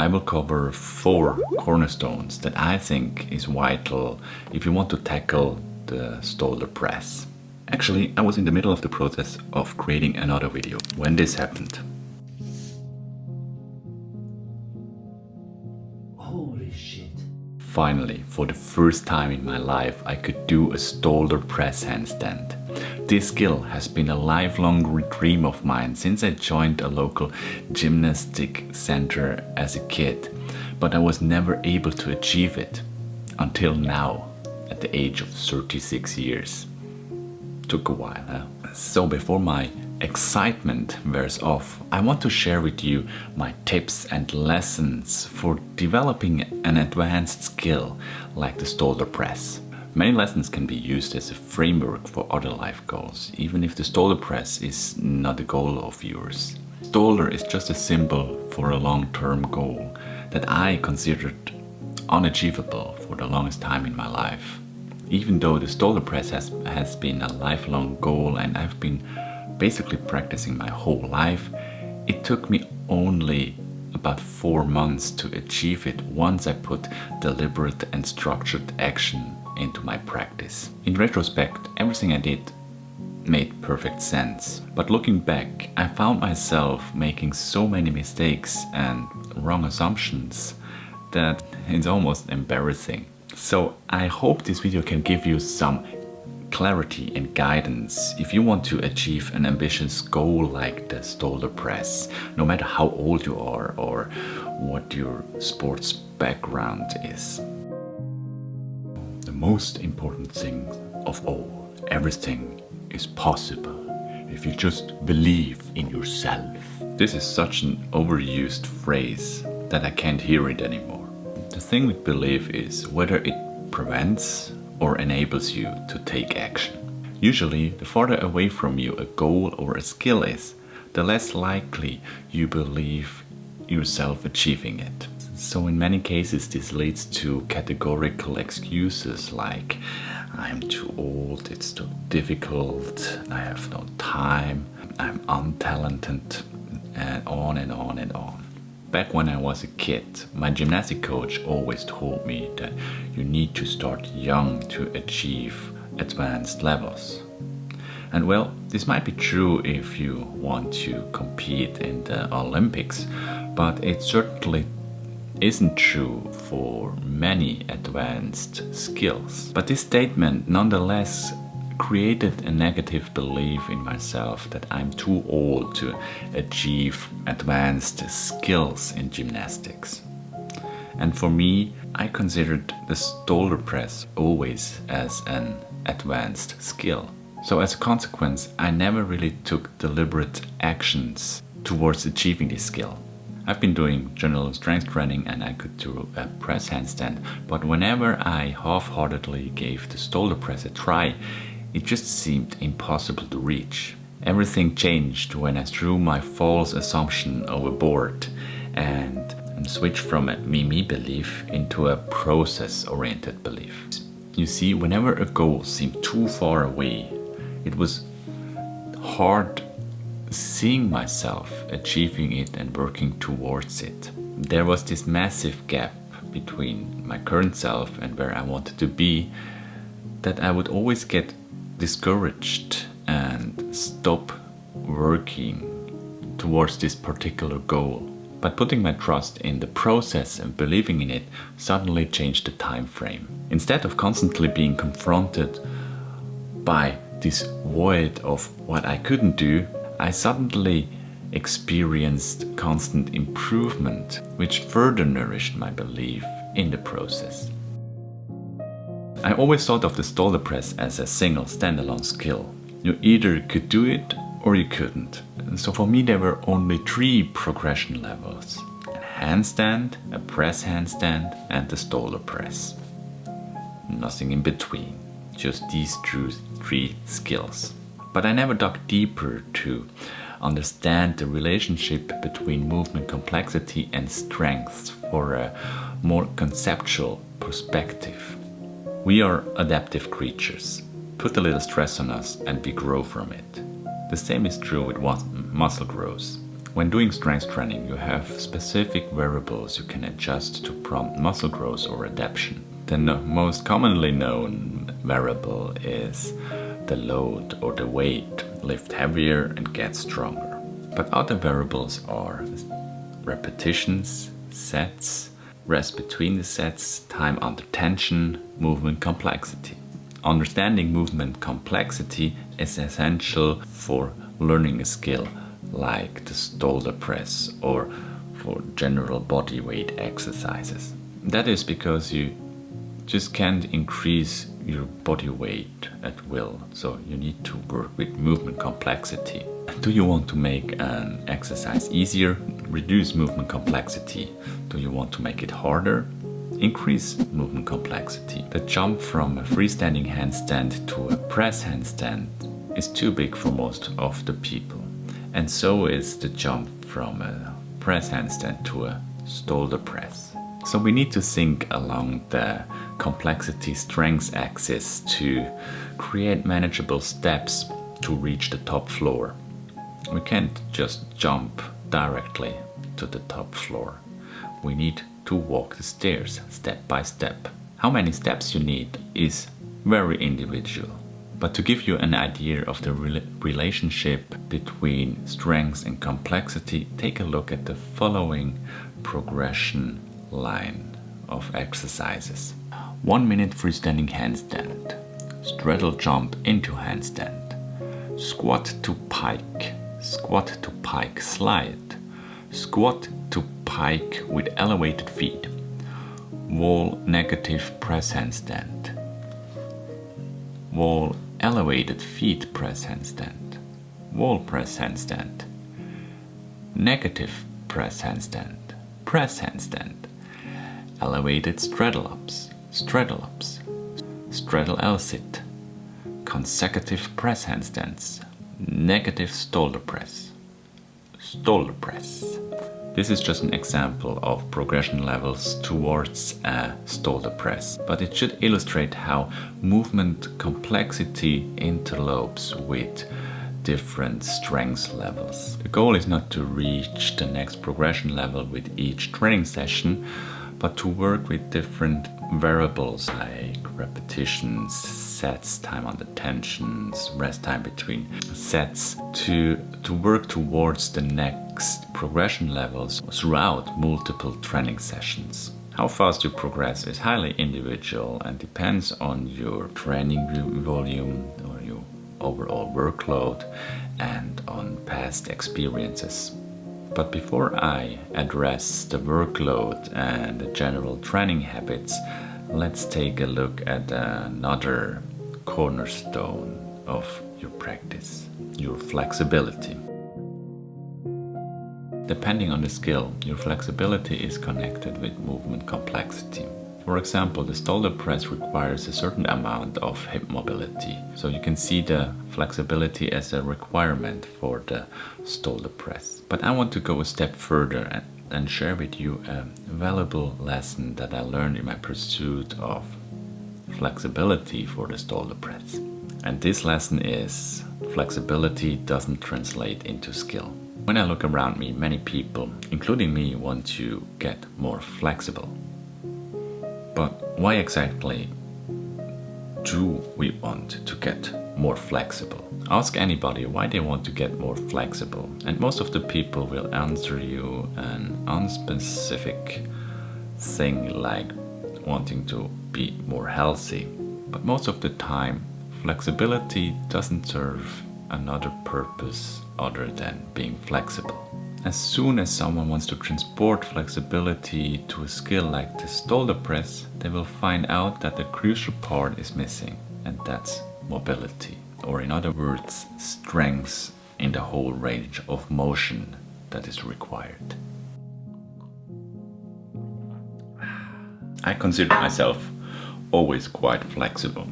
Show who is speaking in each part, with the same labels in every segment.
Speaker 1: I will cover 4 cornerstones that I think is vital if you want to tackle the Stalder Press. Actually, I was in the middle of the process of creating another video when this happened.
Speaker 2: Holy shit.
Speaker 1: Finally, for the first time in my life, I could do a Stalder Press handstand. This skill has been a lifelong dream of mine since I joined a local gymnastic center as a kid, but I was never able to achieve it until now, at the age of 36 years. Took a while, huh? So before my excitement wears off, I want to share with you my tips and lessons for developing an advanced skill like the Stalder Press. Many lessons can be used as a framework for other life goals, even if the Stalder Press is not a goal of yours. Stalder is just a symbol for a long-term goal that I considered unachievable for the longest time in my life. Even though the Stalder Press has been a lifelong goal and I've been basically practicing my whole life, it took me only about 4 months to achieve it once I put deliberate and structured action into my practice. In retrospect, everything I did made perfect sense. But looking back, I found myself making so many mistakes and wrong assumptions that it's almost embarrassing. So I hope this video can give you some clarity and guidance if you want to achieve an ambitious goal like the Stalder Press, no matter how old you are or what your sports background is. The most important thing of all, everything is possible if you just believe in yourself. This is such an overused phrase that I can't hear it anymore. The thing with belief is whether it prevents or enables you to take action. Usually, the farther away from you a goal or a skill is, the less likely you believe yourself achieving it. So in many cases this leads to categorical excuses like I'm too old, it's too difficult, I have no time, I'm untalented, and on and on and on. Back when I was a kid, my gymnastic coach always told me that you need to start young to achieve advanced levels. And well, this might be true if you want to compete in the Olympics, but it certainly isn't true for many advanced skills. But this statement nonetheless created a negative belief in myself that I'm too old to achieve advanced skills in gymnastics. And for me, I considered the Stalder Press always as an advanced skill. So as a consequence, I never really took deliberate actions towards achieving this skill. I've been doing general strength training and I could do a press handstand, but whenever I half-heartedly gave the Stalder Press a try, it just seemed impossible to reach. Everything changed when I threw my false assumption overboard and switched from a me belief into a process-oriented belief. You see, whenever a goal seemed too far away, it was hard seeing myself achieving it and working towards it. There was this massive gap between my current self and where I wanted to be that I would always get discouraged and stop working towards this particular goal. But putting my trust in the process and believing in it suddenly changed the time frame. Instead of constantly being confronted by this void of what I couldn't do, I suddenly experienced constant improvement, which further nourished my belief in the process. I always thought of the Stalder Press as a single standalone skill. You either could do it or you couldn't. So for me there were only 3 progression levels: a handstand, a press handstand and the Stalder Press. Nothing in between, just these 3 skills. But I never dug deeper to understand the relationship between movement complexity and strength for a more conceptual perspective. We are adaptive creatures. Put a little stress on us and we grow from it. The same is true with what muscle grows. When doing strength training, you have specific variables you can adjust to prompt muscle growth or adaptation. The most commonly known variable is the load or the weight. Lift heavier and get stronger. But other variables are repetitions, sets, rest between the sets, time under tension, movement complexity. Understanding movement complexity is essential for learning a skill like the Stalder Press or for general body weight exercises. That is because you just can't increase your body weight at will, so you need to work with movement complexity. Do you want to make an exercise easier? Reduce movement complexity. Do you want to make it harder? Increase movement complexity. The jump from a freestanding handstand to a press handstand is too big for most of the people. And so is the jump from a press handstand to a Stalder Press. So we need to think along the complexity strength axis to create manageable steps to reach the top floor. We can't just jump directly to the top floor. We need to walk the stairs step by step. How many steps you need is very individual. But to give you an idea of the relationship between strength and complexity, take a look at the following progression line of exercises. 1 minute freestanding handstand, straddle jump into handstand, squat to pike slide, squat to pike with elevated feet, wall negative press handstand, wall elevated feet press handstand, wall press handstand, negative press handstand, elevated straddle ups, straddle L-sit, consecutive press handstands, negative Stalder Press. This is just an example of progression levels towards a Stalder Press, but it should illustrate how movement complexity interlopes with different strength levels. The goal is not to reach the next progression level with each training session, but to work with different variables like repetitions, sets, time under tensions, rest time between sets to work towards the next progression levels throughout multiple training sessions. How fast you progress is highly individual and depends on your training volume or your overall workload and on past experiences. But before I address the workload and the general training habits, let's take a look at another cornerstone of your practice, your flexibility. Depending on the skill, your flexibility is connected with movement complexity. For example, the Stalder Press requires a certain amount of hip mobility, so you can see the flexibility as a requirement for the Stalder Press. But I want to go a step further and share with you a valuable lesson that I learned in my pursuit of flexibility for the Stalder Press. And this lesson is: flexibility doesn't translate into skill. When I look around me, many people, including me, want to get more flexible. But why exactly do we want to get more flexible? Ask anybody why they want to get more flexible, and most of the people will answer you an unspecific thing like wanting to be more healthy. But most of the time, flexibility doesn't serve another purpose other than being flexible. As soon as someone wants to transport flexibility to a skill like the Stalder Press, they will find out that the crucial part is missing, and that's mobility, or in other words, strength in the whole range of motion that is required. I consider myself always quite flexible.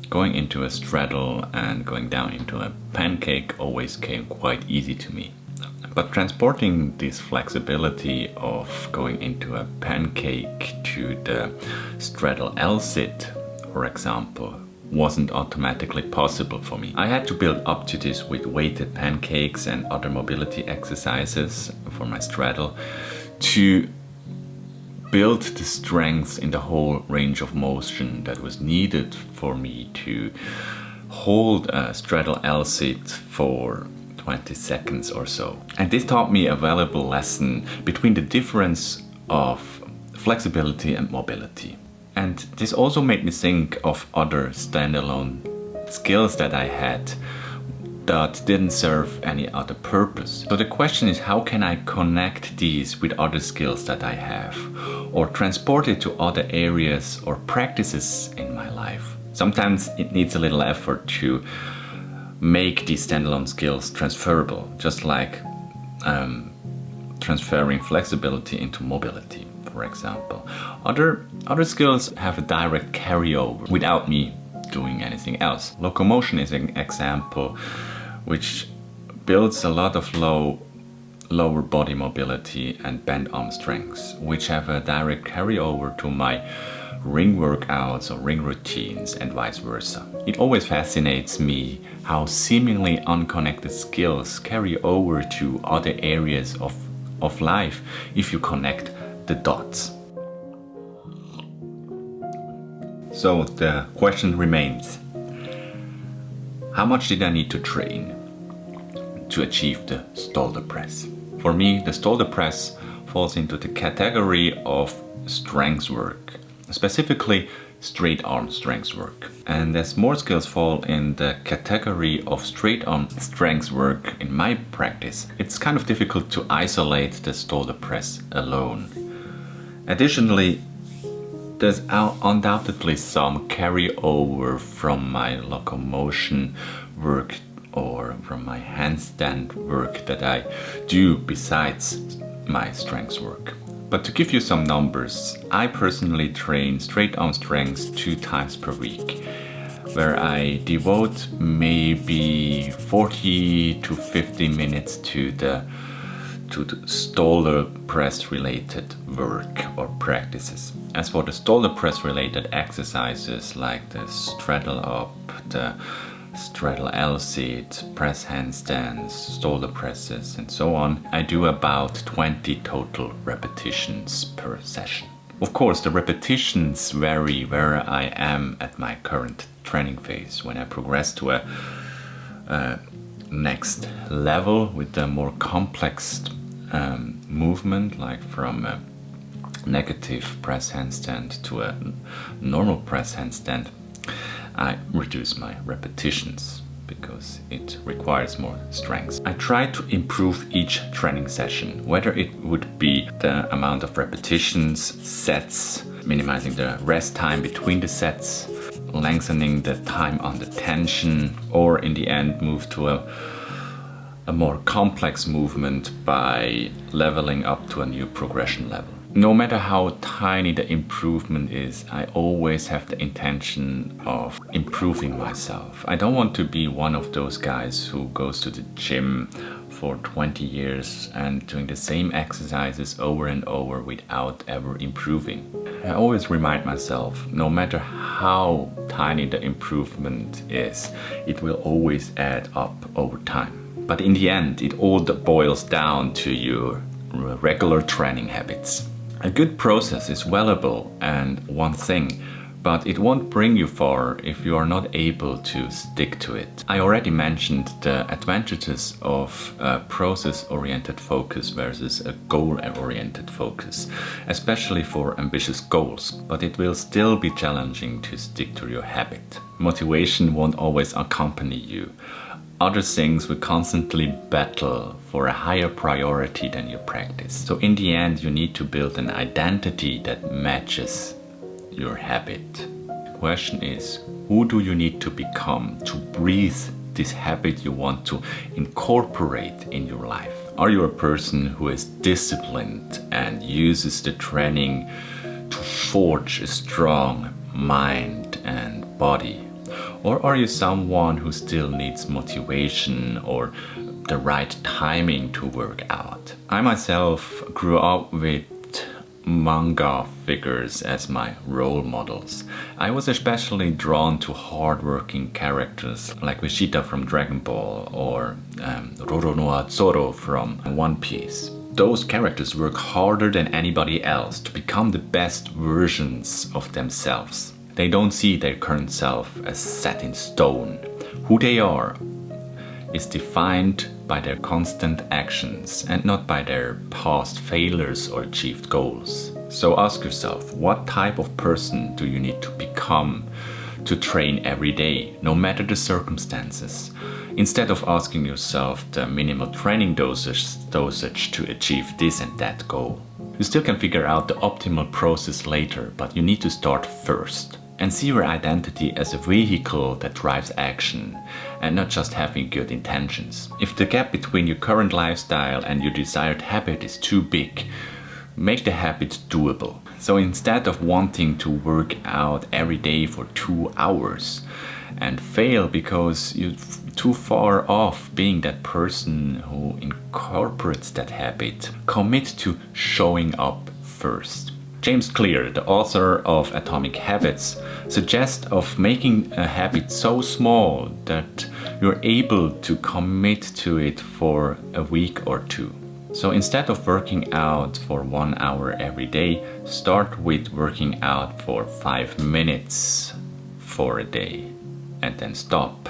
Speaker 1: Going into a straddle and going down into a pancake always came quite easy to me. But transporting this flexibility of going into a pancake to the straddle L-sit, for example, wasn't automatically possible for me. I had to build up to this with weighted pancakes and other mobility exercises for my straddle to build the strength in the whole range of motion that was needed for me to hold a straddle L-sit for 20 seconds or so. And this taught me a valuable lesson between the difference of flexibility and mobility. And this also made me think of other standalone skills that I had that didn't serve any other purpose. So the question is, how can I connect these with other skills that I have, or transport it to other areas or practices in my life? Sometimes it needs a little effort to make these standalone skills transferable, just like transferring flexibility into mobility, for example. Other skills have a direct carryover without me doing anything else. Locomotion is an example which builds a lot of lower body mobility and bent arm strengths, which have a direct carryover to my ring workouts or ring routines and vice versa. It always fascinates me how seemingly unconnected skills carry over to other areas of life if you connect the dots. So the question remains, how much did I need to train to achieve the Stalder Press? For me, the Stalder Press falls into the category of strength work, specifically straight arm strength work. And as more skills fall in the category of straight arm strength work in my practice, it's kind of difficult to isolate the Stalder Press alone. Additionally, there's undoubtedly some carryover from my locomotion work or from my handstand work that I do besides my strength work. But to give you some numbers, I personally train straight arm strength 2 times per week, where I devote maybe 40 to 50 minutes to the Stalder Press related work or practices. As for the Stalder Press related exercises like the straddle up, the straddle L-sit, press handstands, Stalder presses and so on, I do about 20 total repetitions per session. Of course, the repetitions vary where I am at my current training phase. When I progress to a next level with a more complex movement, like from a negative press handstand to a normal press handstand, I reduce my repetitions because it requires more strength. I try to improve each training session, whether it would be the amount of repetitions, sets, minimizing the rest time between the sets, lengthening the time under tension, or in the end move to a more complex movement by leveling up to a new progression level. No matter how tiny the improvement is, I always have the intention of improving myself. I don't want to be one of those guys who goes to the gym for 20 years and doing the same exercises over and over without ever improving. I always remind myself, no matter how tiny the improvement is, it will always add up over time. But in the end, it all boils down to your regular training habits. A good process is valuable and one thing, but it won't bring you far if you are not able to stick to it. I already mentioned the advantages of a process-oriented focus versus a goal-oriented focus, especially for ambitious goals, but it will still be challenging to stick to your habit. Motivation won't always accompany you. Other things will constantly battle for a higher priority than your practice. So in the end, you need to build an identity that matches your habit. The question is, who do you need to become to breathe this habit you want to incorporate in your life? Are you a person who is disciplined and uses the training to forge a strong mind and body? Or are you someone who still needs motivation or the right timing to work out? I myself grew up with manga figures as my role models. I was especially drawn to hardworking characters like Vegeta from Dragon Ball or Roronoa Zoro from One Piece. Those characters work harder than anybody else to become the best versions of themselves. They don't see their current self as set in stone. Who they are is defined by their constant actions and not by their past failures or achieved goals. So ask yourself, what type of person do you need to become to train every day, no matter the circumstances? Instead of asking yourself the minimal training dosage to achieve this and that goal. You still can figure out the optimal process later, but you need to start first. And see your identity as a vehicle that drives action and not just having good intentions. If the gap between your current lifestyle and your desired habit is too big, make the habit doable. So instead of wanting to work out every day for 2 hours and fail because you're too far off being that person who incorporates that habit, commit to showing up first. James Clear, the author of Atomic Habits, suggests of making a habit so small that you're able to commit to it for a week or two. So instead of working out for 1 hour every day, start with working out for 5 minutes for a day and then stop.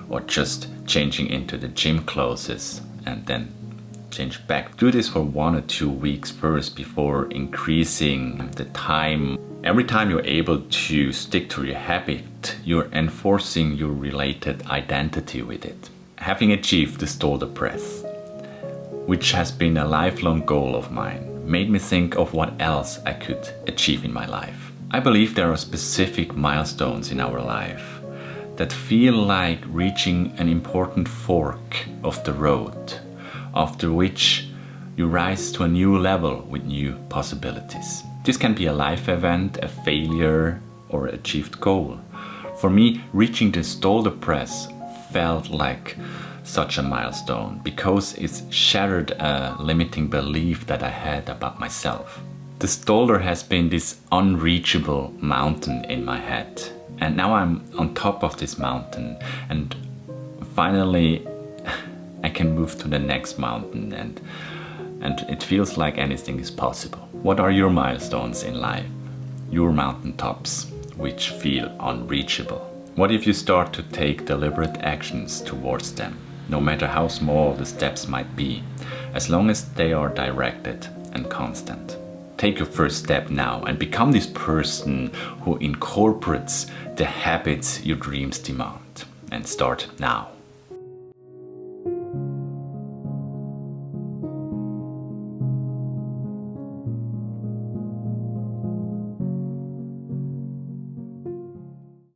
Speaker 1: Or just changing into the gym clothes and then change back. Do this for 1 or 2 weeks first before increasing the time. Every time you're able to stick to your habit, you're enforcing your related identity with it. Having achieved the Stalder Press, which has been a lifelong goal of mine, made me think of what else I could achieve in my life. I believe there are specific milestones in our life that feel like reaching an important fork of the road, after which you rise to a new level with new possibilities. This can be a life event, a failure, or achieved goal. For me, reaching the Stalder Press felt like such a milestone because it shattered a limiting belief that I had about myself. The Stalder has been this unreachable mountain in my head, and now I'm on top of this mountain, and finally I can move to the next mountain, and it feels like anything is possible. What are your milestones in life? Your mountaintops, which feel unreachable? What if you start to take deliberate actions towards them, no matter how small the steps might be, as long as they are directed and constant? Take your first step now and become this person who incorporates the habits your dreams demand. And start now.